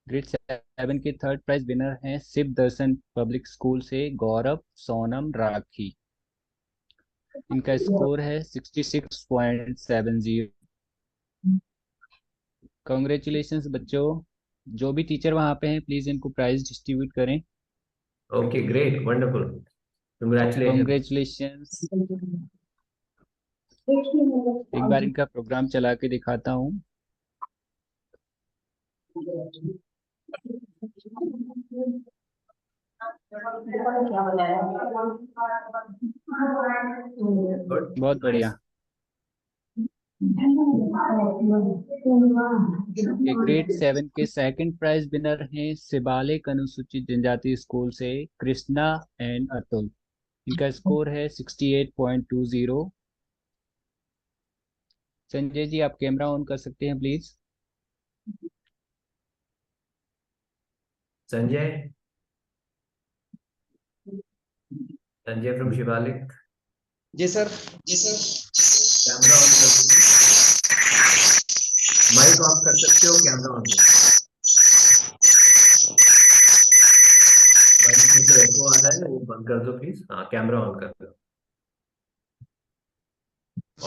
ग्रेड 7 के थर्ड प्राइज विनर हैं शिव दर्शन पब्लिक स्कूल से गौरव सोनम राखी। इनका स्कोर है 66.70। कॉन्ग्रेचुलेशंस बच्चों। जो भी टीचर वहाँ पे हैं, प्लीज इनको प्राइज डिस्ट्रीब्यूट करें। Okay, great, wonderful. Congratulations. Congratulations. एक बार इनका प्रोग्राम चला के दिखाता हूँ। गुड, बहुत बढ़िया। ग्रेड 7 के सेकंड प्राइज विनर हैं शिवालिक अनुसूचित जनजाति स्कूल से कृष्णा एंड अतुल। इनका स्कोर है 68.20। संजय जी, आप कैमरा ऑन कर सकते हैं प्लीज। संजय, संजय फ्रॉम शिवालिक, जी सर। कैमरा ऑन कर दीजिए, माइक ऑन कर सकते हो, कैमरा ऑन कर। माइक में तो एको आ रहा है, वो बंद कर दो प्लीज। हाँ, कैमरा ऑन कर दो।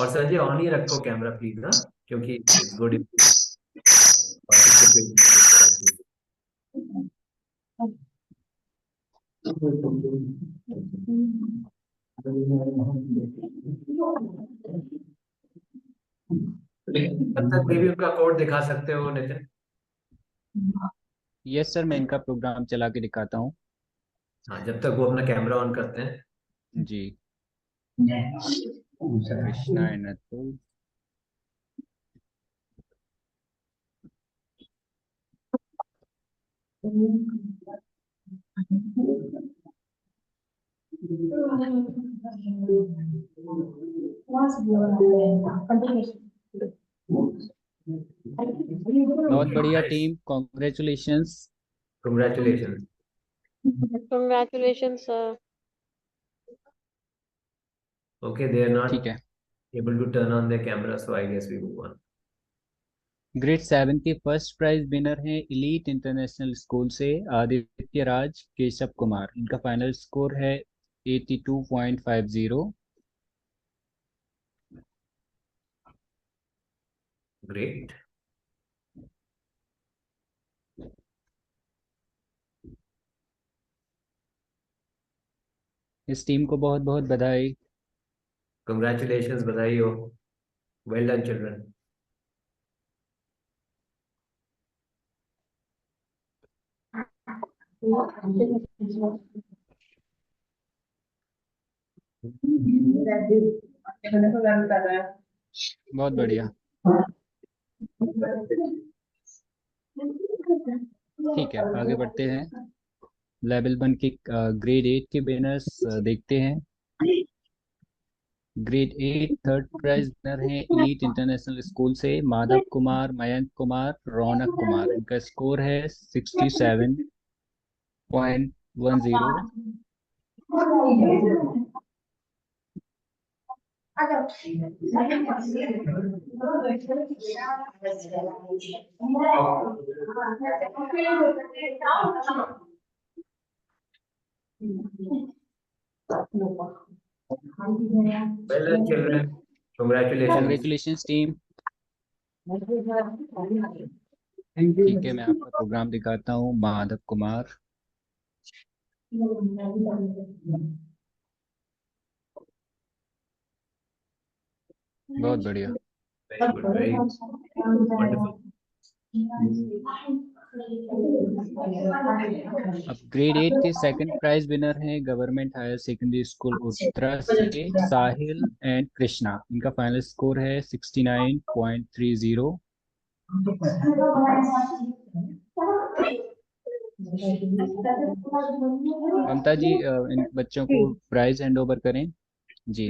और संजय ऑन ही रखो कैमरा प्लीज, ना, क्योंकि इट्स गुड पार्टिसिपेट। तब तक भी उनका कोड दिखा सकते हो नितिन। यस सर, मैं इनका प्रोग्राम चला के दिखाता हूँ। हाँ, जब तक वो अपना कैमरा ऑन करते हैं। जी, कृष्णा एंड अतुल। बहुत बढ़िया team, congratulations. Congratulations. Congratulations, sir. Okay, they are not ठीक है। able to turn on their camera, so I guess we move on. Grade 7 के फर्स्ट प्राइज विनर हैं इलीट इंटरनेशनल स्कूल से आदित्य राज केशव कुमार। इनका फाइनल स्कोर है 82.50। Great. इस team को बहुत बहुत बधाई। Congratulations, बधाई हो। Well done, children. बहुत बढ़िया। ठीक है, आगे बढ़ते हैं। लेवल 1 के ग्रेड 8 के विनर्स देखते हैं। ग्रेड 8 थर्ड प्राइज विनर हैं इलीट इंटरनेशनल स्कूल से माधव कुमार, मयंक कुमार, रौनक कुमार। इनका स्कोर है 67.10। Well done, children. Congratulations. Congratulations team. ठीक है, मैं आपका प्रोग्राम दिखाता हूँ। माधव कुमार, बहुत बढ़िया। Very good. Very wonderful. अब ग्रेड 8 के सेकंड प्राइज विनर हैं government higher secondary school Uttara से साहिल एंड कृष्णा। इनका फाइनल स्कोर है 69.30। ममता जी, इन बच्चों को प्राइज हैंड ओवर करें। जी,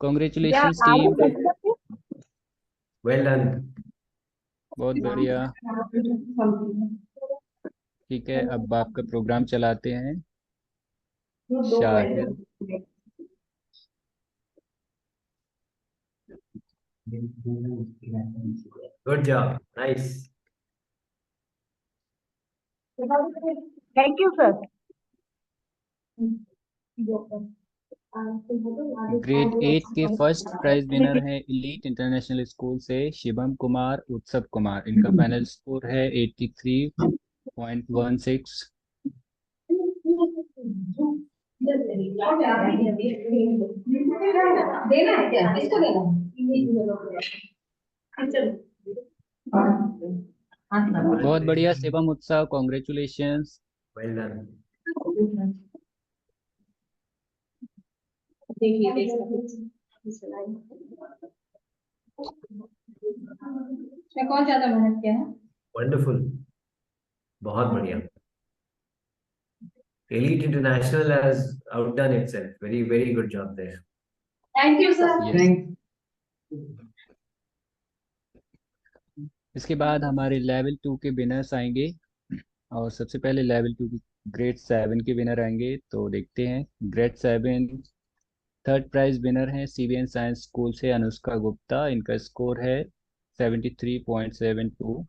कॉन्ग्रेचुलेशंस टीम। Well done. बहुत बढ़िया। ठीक है, अब आपका प्रोग्राम चलाते हैं। Shahil, Good job. Nice. Thank you sir. Grade 8 के फर्स्ट प्राइज विनर है इलीट इंटरनेशनल स्कूल से शिवम कुमार, उत्सव कुमार। इनका फाइनल स्कोर है 83.16। देना है क्या? किसको देना? बहुत बढ़िया शिवम उत्सव, कॉन्ग्रेचुलेशंस। Well done. कौन ज्यादा मेहनत किया है? वंडरफुल, बहुत बढ़िया। Elite International has outdone itself. Very, very good job there. Thank you sir. Yes. इसके बाद हमारे लेवल 2 के विनर्स आएंगे, और सबसे पहले लेवल 2 की ग्रेड 7 के विनर आएंगे। तो देखते हैं। ग्रेड 7 थर्ड प्राइज विनर है सीबीएन साइंस स्कूल से अनुष्का गुप्ता। इनका स्कोर है 73.72।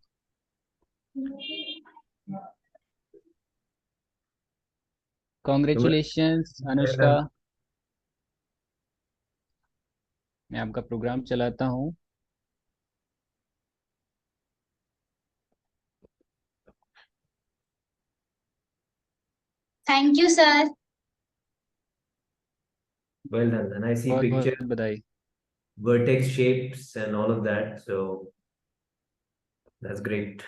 कॉन्ग्रेचुलेशंस अनुष्का। मैं आपका प्रोग्राम चलाता हूँ। Thank you sir. Well done. And I see बहुत picture, बहुत बधाई। vertex shapes and all of that. So that's great.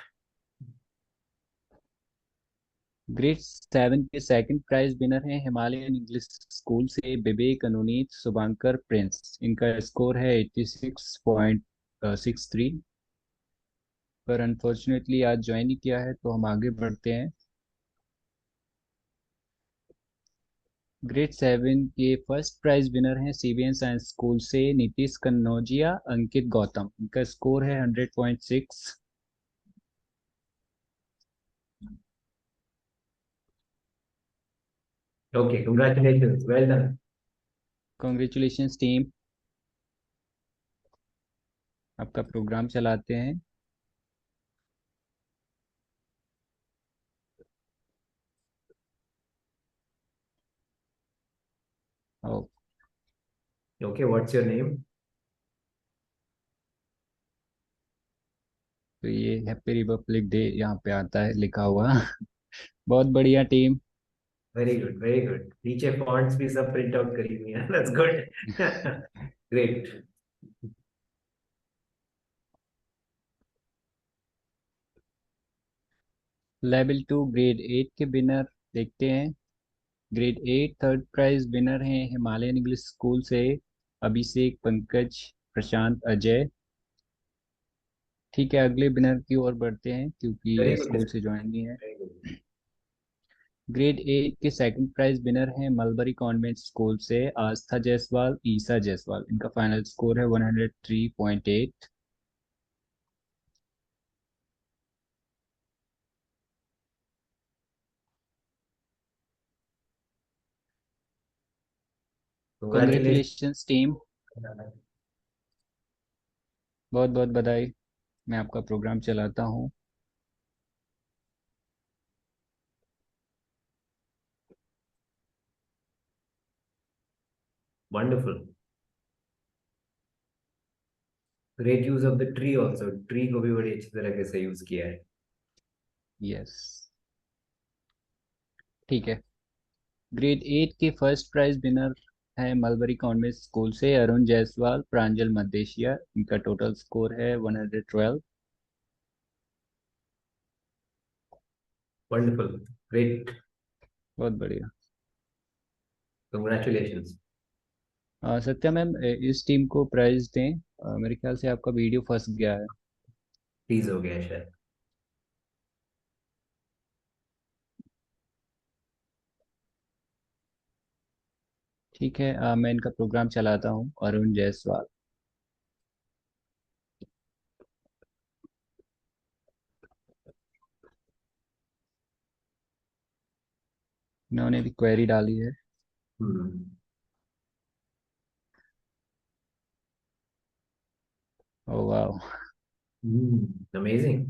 Grade 7 के सेकंड प्राइज विनर है हिमालयन इंग्लिश स्कूल से विवेक अनुनीत शुभांकर प्रिंस। इनका स्कोर है 86.63। पर अनफॉर्चुनेटली आज ज्वाइन नहीं किया है, तो हम आगे बढ़ते हैं। ग्रेड 7 के फर्स्ट प्राइज विनर हैं सीबीएन साइंस स्कूल से नीतीश कन्नौजिया अंकित गौतम। इनका स्कोर है 100.6। Okay, congratulations. Well done. Congratulations team. आपका प्रोग्राम चलाते हैं। ओ, Okay, what's your name? तो ये हैप्पी रिपब्लिक डे यहाँ पे आता है लिखा हुआ। बहुत बढ़िया team. Very good, very good. पीछे fonts भी सब print out करी हुई हैं. That's good. Great. Level 2 grade 8 के विनर देखते हैं। ग्रेड 8 थर्ड प्राइज विनर हैं हिमालयन इंग्लिश स्कूल से अभिषेक पंकज प्रशांत अजय। ठीक है, अगले विनर की ओर बढ़ते हैं क्योंकि Very ये good. स्कूल से ज्वाइन नहीं है। Very good. ग्रेड 8 के सेकंड प्राइज विनर हैं मलबरी कॉन्वेंट स्कूल से आस्था जायसवाल ईसा जायसवाल। इनका फाइनल स्कोर है 103.8। Congratulations. Congratulations team. बहुत बहुत बधाई। मैं आपका प्रोग्राम चलाता हूँ। Wonderful. Great use of the tree also. Tree को भी बड़ी अच्छी तरह से यूज किया है. यस, ठीक है। ग्रेड 8 के फर्स्ट प्राइज विनर है मलबरी कॉन्वेंट स्कूल से अरुण जायसवाल प्रांजल मदेशिया। इनका टोटल स्कोर है 112। Wonderful. Great. बहुत बढ़िया। Congratulations. सत्या मैम, इस टीम को प्राइज दें। मेरे ख्याल से आपका वीडियो फंस गया है। Please हो गया शायद. ठीक है, मैं इनका प्रोग्राम चलाता हूँ। अरुण जायसवाल। इन्होंने भी क्वेरी डाली है। Hmm. ओ वाह, Amazing.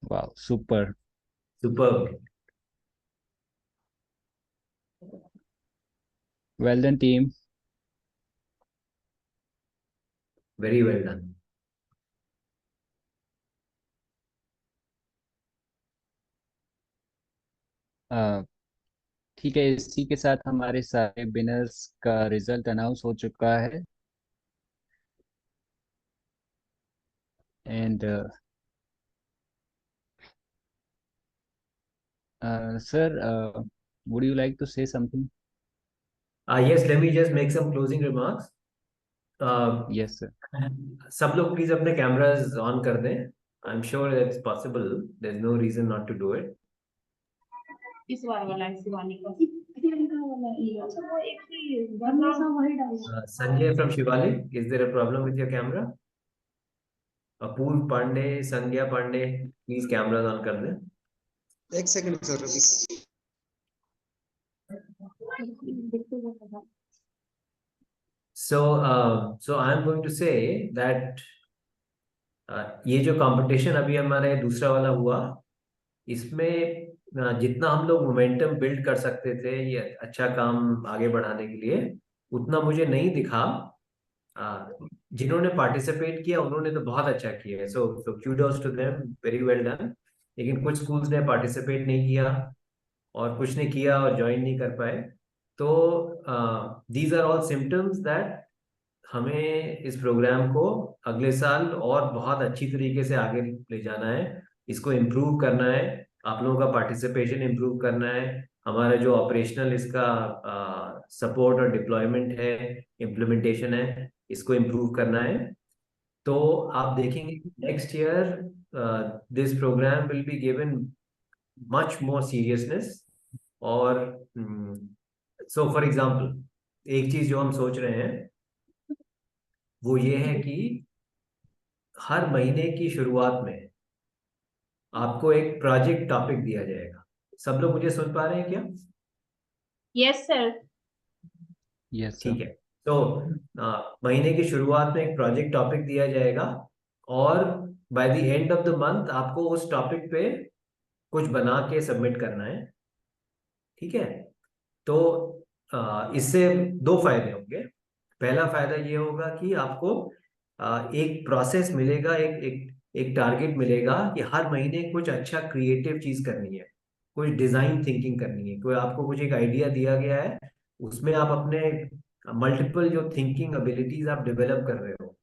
वाह, super. Superb. Well done team. Very well done. ठीक ठीक है, इसी के साथ हमारे सारे विनर्स का रिजल्ट अनाउंस हो चुका है। And sir, would you like to say something? Yes, let me just make some closing remarks. Uh, Yes, sir. सब लोग प्लीज अपने कैमरास ऑन कर दें। I am sure it's possible, there is no reason not to do it. इस बार वाला है शिवानी का वाला ये अच्छा वो एक ही हमेशा वही डालना। Sanjay from Shivalik, is there a problem with your camera? Apoorv Pandey, Sandhya Pandey, please cameras on कर दें। एक सेकंड सर अभी। So I am going to say that ये जो कंपटीशन अभी हमारे दूसरा वाला हुआ, इसमें जितना हम लोग मोमेंटम बिल्ड कर सकते थे ये अच्छा काम आगे बढ़ाने के लिए, उतना मुझे नहीं दिखा। जिन्होंने पार्टिसिपेट किया उन्होंने तो बहुत अच्छा किया है, so kudos to them, very well done. लेकिन कुछ स्कूल्स ने पार्टिसिपेट नहीं किया और कुछ ने किया और ज्वाइन नहीं कर पाए। तो these are all symptoms that हमें इस प्रोग्राम को अगले साल और बहुत अच्छी तरीके से आगे ले जाना है, इसको इम्प्रूव करना है, आप लोगों का पार्टिसिपेशन इम्प्रूव करना है, हमारा जो ऑपरेशनल इसका सपोर्ट और डिप्लॉयमेंट है, इम्प्लीमेंटेशन है, इसको इम्प्रूव करना है। तो आप देखेंगे next year this programme will be given much more seriousness. और सो फॉर एग्जाम्पल एक चीज जो हम सोच रहे हैं वो ये है कि हर महीने की शुरुआत में आपको एक प्रोजेक्ट टॉपिक दिया जाएगा। सब लोग मुझे सुन पा रहे हैं क्या? Yes sir. Yes, sir. ठीक है। तो महीने की शुरुआत में एक प्रोजेक्ट टॉपिक दिया जाएगा और by the end of the month आपको उस टॉपिक पे कुछ बना के सबमिट करना है। ठीक है। तो इससे दो फायदे होंगे। पहला फायदा ये होगा कि आपको एक प्रोसेस मिलेगा, एक टारगेट मिलेगा कि हर महीने कुछ अच्छा क्रिएटिव चीज करनी है, कुछ डिजाइन थिंकिंग करनी है, कोई आपको कुछ एक आइडिया दिया गया है, उसमें आप अपने मल्टीपल जो थिंकिंग एबिलिटीज आप डेवलप कर रहे हो,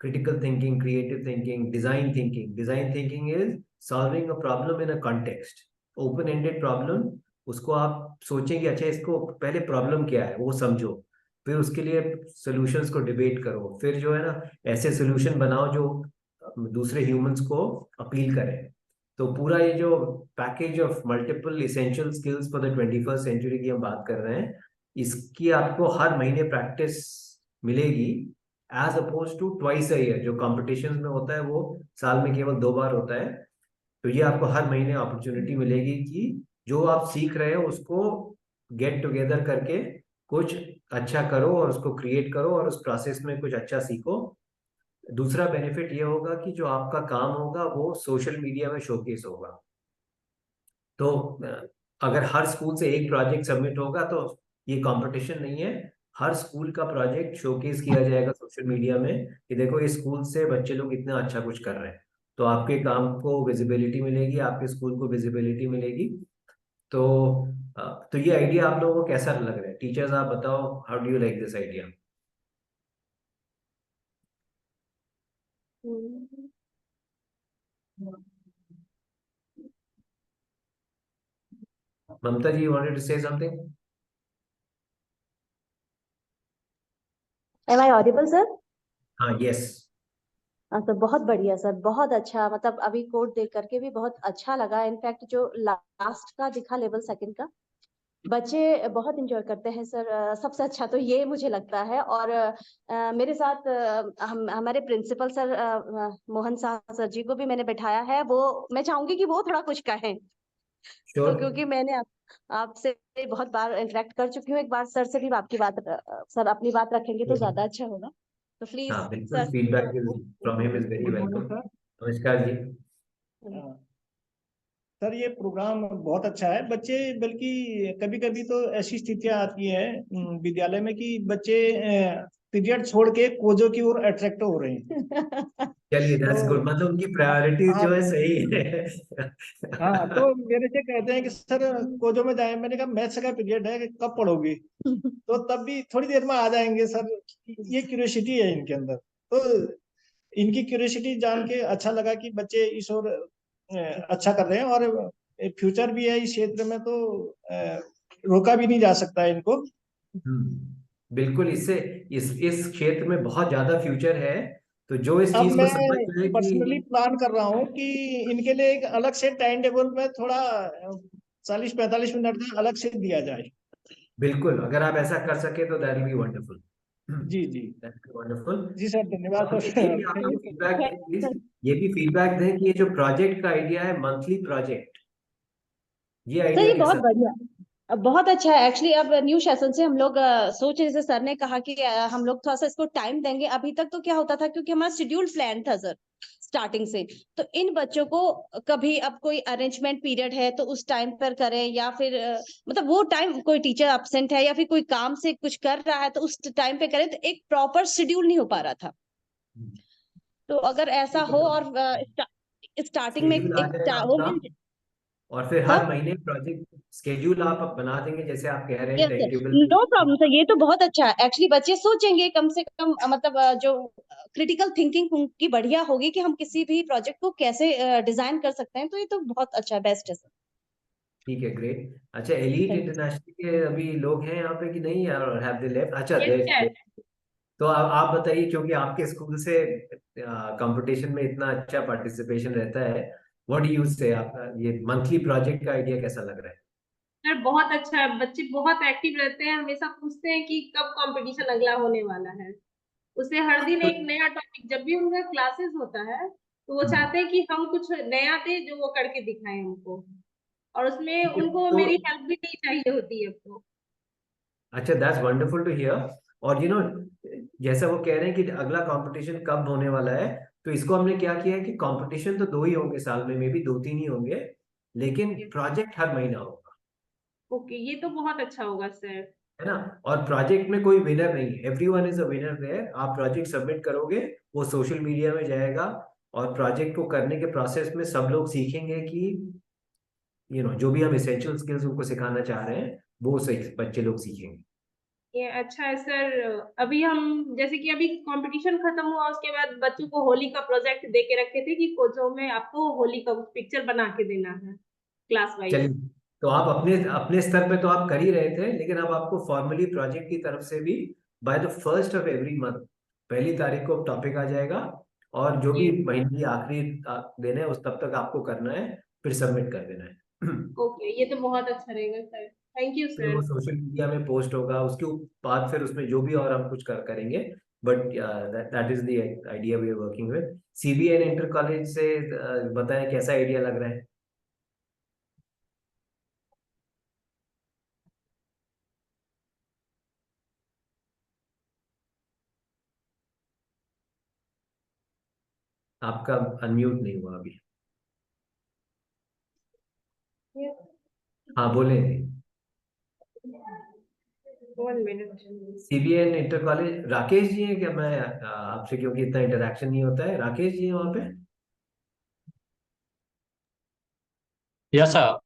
critical thinking, creative thinking, design thinking. Design thinking is solving a problem in a context. Open-ended problem, उसको आप सोचेंगे अच्छा इसको पहले प्रॉब्लम क्या है वो समझो, फिर उसके लिए सॉल्यूशंस को डिबेट करो, फिर जो है ना ऐसे सॉल्यूशन बनाओ जो दूसरे ह्यूमंस को अपील करें। तो पूरा ये जो package of multiple essential skills for the 21st century की हम बात कर रहे हैं, इसकी आपको हर महीने प्रैक्टिस मिलेगी as oppose to twice a year. जो कॉम्पिटिशन में होता है वो साल में केवल 2 बार होता है। तो ये आपको हर महीने अपॉर्चुनिटी मिलेगी कि जो आप सीख रहे हो उसको गेट टुगेदर करके कुछ अच्छा करो और उसको क्रिएट करो और उस प्रोसेस में कुछ अच्छा सीखो। दूसरा बेनिफिट ये होगा कि जो आपका काम होगा वो सोशल मीडिया में शोकेस होगा। तो अगर हर स्कूल से एक प्रोजेक्ट सबमिट होगा तो ये कंपटीशन नहीं है, हर स्कूल का प्रोजेक्ट शोकेस किया जाएगा सोशल मीडिया में कि देखो इस स्कूल से बच्चे लोग इतना अच्छा कुछ कर रहे हैं। तो आपके काम को विजिबिलिटी मिलेगी, आपके स्कूल को विजिबिलिटी मिलेगी। तो तो ये आइडिया आप लोगों को कैसा लग रहा है? टीचर्स आप बताओ, how do you like this idea? Mamta ji, you wanted to say something? Am I audible, sir? हाँ, यस। तो बहुत बढ़िया सर, बहुत अच्छा। मतलब अभी कोड देख करके भी बहुत अच्छा लगा। इनफैक्ट जो लास्ट का दिखा लेवल सेकंड का, बच्चे बहुत इंजॉय करते हैं सर। सबसे अच्छा तो ये मुझे लगता है। और मेरे साथ हमारे principal sir Mohan Sah sir ji को भी मैंने बैठाया है। वो मैं चाहूंगी कि वो थोड़ा कुछ कहें। तो श्योर। क्योंकि मैंने आपसे बहुत बार इंटरेक्ट कर चुकी हूँ, एक बार सर से भी आपकी बात सर अपनी बात रखेंगे तो ज्यादा अच्छा होगा। तो प्लीज हाँ बिल्कुल, sir. Feedback from him is very good morning welcome. Sir. नमस्कार जी। सर ये प्रोग्राम बहुत अच्छा है। बच्चे बल्कि कभी कभी तो ऐसी स्थितियां आती है विद्यालय में कि बच्चे पीरियड छोड़ के कोजो की ओर अट्रैक्ट हो रहे हैं। चलिए दैट्स तो गुड, मतलब उनकी प्रायोरिटीज हाँ जो है सही है। हाँ, तो मेरे से कहते हैं कि सर कोजो में जाए, मैंने कहा मैथ्स का पीरियड है, कब पढ़ोगी? तो तब भी थोड़ी देर में आ जाएंगे सर। ये क्यूरियोसिटी है इनके अंदर। तो इनकी क्यूरियोसिटी जान के अच्छा लगा कि बच्चे इस ओर अच्छा कर रहे हैं, और फ्यूचर भी है इस क्षेत्र में, तो रोका भी नहीं जा सकता है इनको। बिल्कुल, इससे इस क्षेत्र में बहुत ज्यादा फ्यूचर है। तो जो इस अब चीज को मैं समझ जाए पर्सनली कि प्लान कर रहा हूँ कि इनके लिए एक अलग से टाइम टेबल में थोड़ा 40-45 मिनट का अलग से दिया जाए। बिल्कुल, अगर आप ऐसा कर सके तो दैट विल बी वंडरफुल। जी जी। That will be wonderful. जी सर, धन्यवाद और ये सर। भी आप थैंक लोग यू फीडबैक सर। दें प्लीज, ये भी फीडबैक दें कि ये जो प्रोजेक्ट का आइडिया है, मंथली प्रोजेक्ट, ये सर आइडिया ये बहुत कैसा? बढ़िया, बहुत अच्छा है एक्चुअली। अब न्यू सेशन से हम लोग सोच रहे, जैसे सर ने कहा कि हम लोग थोड़ा सा इसको टाइम देंगे। अभी तक तो क्या होता था, क्योंकि हमारा शेड्यूल प्लान था सर स्टार्टिंग से, तो इन बच्चों को कभी अब कोई अरेंजमेंट पीरियड है तो उस टाइम पर करें, या फिर मतलब वो टाइम कोई टीचर एब्सेंट है या फिर कोई काम से कुछ कर रहा है तो उस टाइम पे करें, तो एक प्रॉपर शेड्यूल नहीं हो पा रहा था। तो अगर ऐसा हो और स्टार्टिंग में स्केड्यूल आ एक जाएगा वो आपका, मिल और फिर सर। हर महीने प्रोजेक्ट स्केड्यूल आप बना देंगे जैसे आप कह रहे हैं, yes time sir, table. No problem sir, ये तो बहुत अच्छा है एक्चुअली। बच्चे सोचेंगे कम से कम, मतलब जो क्रिटिकल थिंकिंग उनकी बढ़िया होगी कि हम किसी भी प्रोजेक्ट को कैसे डिजाइन कर सकते हैं, तो ये तो बहुत अच्छा है, बेस्ट है सर। ठीक है, ग्रेट। अच्छा, एलीट थैंक यू। इंटरनेशनल के अभी लोग हैं यहाँ पे कि नहीं यार, हैव दे लेफ्ट? अच्छा, यस सर। तो आप बताइए, क्योंकि आपके स्कूल से कंपटीशन में इतना अच्छा पार्टिसिपेशन रहता है, व्हाट डू यू से, आपका ये मंथली प्रोजेक्ट का आइडिया कैसा लग रहा है? सर बहुत अच्छा है, बच्चे बहुत एक्टिव रहते हैं, हमेशा पूछते हैं कि कब कंपटीशन अगला होने वाला है। उसे हर दिन तो एक नया टॉपिक, जब भी उनका क्लासेस होता है तो वो चाहते हैं कि हम कुछ नया दे जो वो करके दिखाएं हमको, और उसमें ठीक है, उनको तो मेरी हेल्प भी नहीं चाहिए होती है अब तो। अच्छा, दैट्स वंडरफुल टू हियर। और जैसा वो कह रहे हैं कि अगला कंपटीशन कब होने वाला है, तो इसको हमने क्या किया है कि कंपटीशन तो 2 ही होंगे साल में, मे बी 2-3 ही होंगे, लेकिन प्रोजेक्ट हर महीना होगा, ओके, ये तो बहुत अच्छा होगा सर। है ना? और प्रोजेक्ट में कोई विनर नहीं है, everyone is a winner there. आप प्रोजेक्ट सबमिट करोगे, वो सोशल मीडिया में जाएगा, और प्रोजेक्ट को करने के प्रोसेस में सब लोग सीखेंगे कि जो भी हम एसेंशियल स्किल्स उनको सिखाना चाह रहे हैं, वो बच्चे लोग सीखेंगे। ये अच्छा है सर। अभी हम, जैसे कि अभी कंपटीशन खत्म हुआ उसके बाद बच्चों को होली का प्रोजेक्ट दे के रखे थे कि कोचों में आपको होली का पिक्चर बना के देना है क्लास वाइज। चलिए, तो आप अपने अपने स्तर पे तो आप कर ही रहे थे, लेकिन अब आपको फॉर्मली प्रोजेक्ट की तरफ से भी by the 1st of every month, 1 तारीख को टॉपिक आ जाएगा, और जो भी जी। महीने की आखिरी दिन है उस तब तक आपको करना है, फिर सबमिट कर देना है। ओके, ये तो बहुत अच्छा रहेगा सर, थैंक यू फिर वो सर। सोशल मीडिया में पोस्ट होगा, उसके बाद फिर उसमें जो भी और हम कुछ करेंगे। But that is the idea we are working with. CBN inter college से बताएं कैसा आइडिया लग रहा है? आपका अनम्यूट नहीं हुआ अभी। हाँ, बोले। 1 मिनट। CBN inter college, Rakesh ji हैं क्या? मैं आपसे, क्योंकि इतना इंटरेक्शन नहीं होता है, राकेश जी हैं वहाँ पे? Yes sir.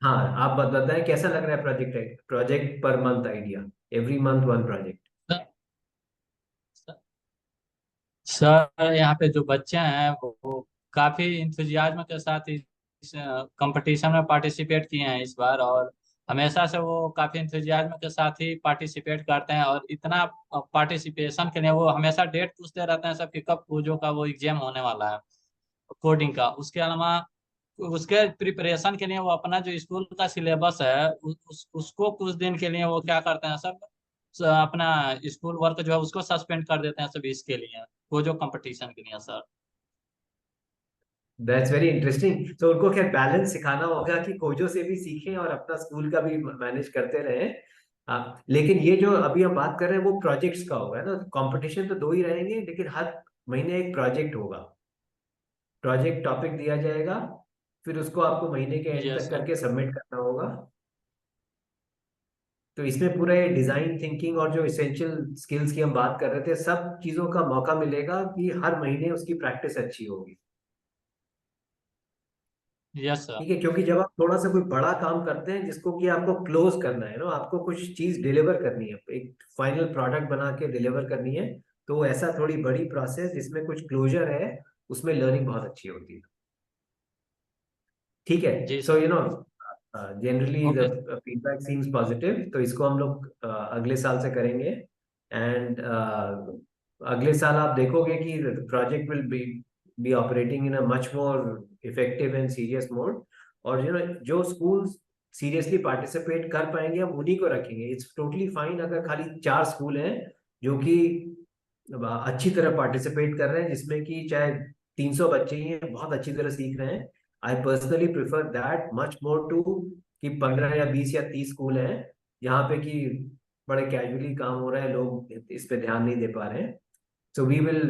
हाँ, आप बताएं कैसा लग रहा है project project per month idea, every month one project. Sir यहाँ पे जो बच्चे हैं वो काफी इंथुजियाज्म के साथ इस कंपटीशन में पार्टिसिपेट किए हैं इस बार, और हमेशा से वो काफी इंथुजियाज्म के साथ ही पार्टिसिपेट करते हैं। और इतना पार्टिसिपेशन के लिए वो हमेशा डेट पूछते रहते हैं सब कि कब पूजो का वो एग्जाम होने वाला है कोडिंग का। उसके अलावा उसके प्रिपरेशन के लिए वो अपना जो स्कूल का सिलेबस है उसको कुछ दिन के लिए वो क्या करते हैं सब, अपना स्कूल वर्क जो है उसको सस्पेंड कर देते हैं सब इसके लिए, वो जो कंपटीशन के लिए सर। That's very interesting. तो उनको क्या बैलेंस सिखाना होगा कि कोचों से भी सीखें और अपना स्कूल का भी मैनेज करते रहें। लेकिन ये जो अभी हम बात कर रहे हैं वो प्रोजेक्ट्स का होगा ना, कंपटीशन तो 2 ही रहेंगे, लेकिन हर महीने एक प्रोजेक्ट होगा, प्रोजेक्ट टॉपिक दिया जाएगा, फिर उसको आपको महीने के एंड यस तक सर। करके सबमिट करना होगा। तो इसमें पूरा ये डिजाइन थिंकिंग और जो इसेंशियल स्किल्स की हम बात कर रहे थे, सब चीजों का मौका मिलेगा कि हर महीने उसकी प्रैक्टिस अच्छी होगी। Yes sir. ठीक है, क्योंकि जब आप थोड़ा सा कोई बड़ा काम करते हैं जिसको कि आपको क्लोज करना है ना, आपको कुछ चीज डिलीवर करनी है, एक फाइनल प्रोडक्ट बना के डिलीवर करनी है, तो ऐसा थोड़ी बड़ी प्रोसेस जिसमें कुछ क्लोजर है, उसमें लर्निंग बहुत अच्छी होती है। ठीक है, जी so sir. Generally the okay. Feedback seems positive, तो इसको हम लोग अगले साल से करेंगे। एंड अगले साल आप देखोगे कि project will be operating in a much more effective and serious mode. और जो स्कूल सीरियसली पार्टिसिपेट कर पाएंगे हम उन्हीं को रखेंगे। इट्स टोटली फाइन अगर खाली 4 स्कूल हैं जो कि अच्छी तरह पार्टिसिपेट कर रहे हैं, जिसमें कि चाहे 300 बच्चे ही हैं, बहुत अच्छी तरह सीख रहे हैं। I personally prefer that much more to कि 15 या 20 या 30 स्कूल हैं यहाँ पे कि बड़े कैजुअली काम हो रहा है, लोग इस पे ध्यान नहीं दे पा रहे हैं। So we will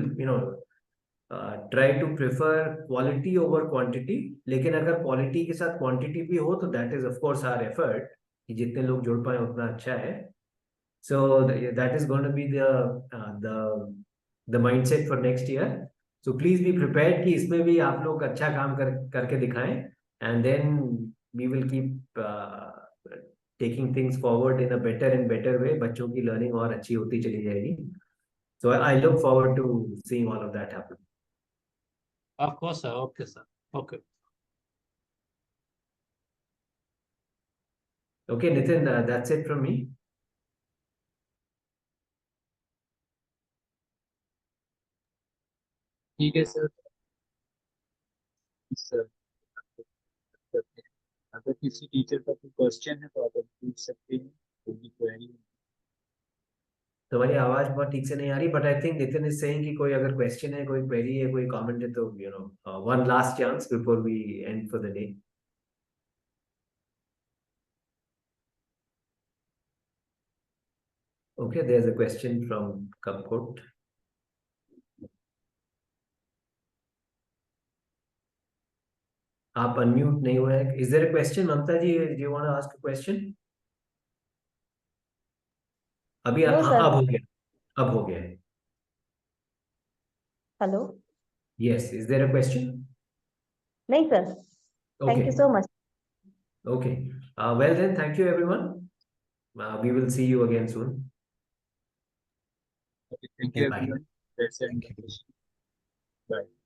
try to prefer quality over quantity. लेकिन अगर क्वालिटी के साथ क्वांटिटी भी हो तो that is of course our effort, कि जितने लोग जुड़ पाए उतना अच्छा है। So that is going to be the mindset for next year. So please be prepared कि इसमें भी आप लोग अच्छा काम करके दिखाएं, and then we will keep taking things forward in a better and better way. बच्चों की learning और अच्छी होती चली जाएगी. So I look forward to seeing all of that happen. Of course sir. Okay sir. Okay. Okay, Nitin, that's it from me. ठीक है sir. Sir अगर किसी टीचर का कोई क्वेश्चन है तो आप पूछ सकते हैं, कोई क्वेरी। तुम्हारी आवाज बहुत ठीक से नहीं आ रही, but I think Nitin is saying कि कोई अगर क्वेश्चन है, कोई क्वेरी है, कोई कमेंट है, तो one last chance before we end for the day. Okay, there's a question from Kapkot. आप अनम्यूट नहीं हुए हैं। Is there a question, Mamata ji? Do you want to ask a question? अभी No, हाँ, sir. अब हो गया, अब हो गया है। Hello. Yes, is there a question? नहीं sir. Thank Okay, you so much. okay. Well then, thank you everyone. We will see you again soon. Thank you Bye. Everyone. Let's end. Thank you. Bye.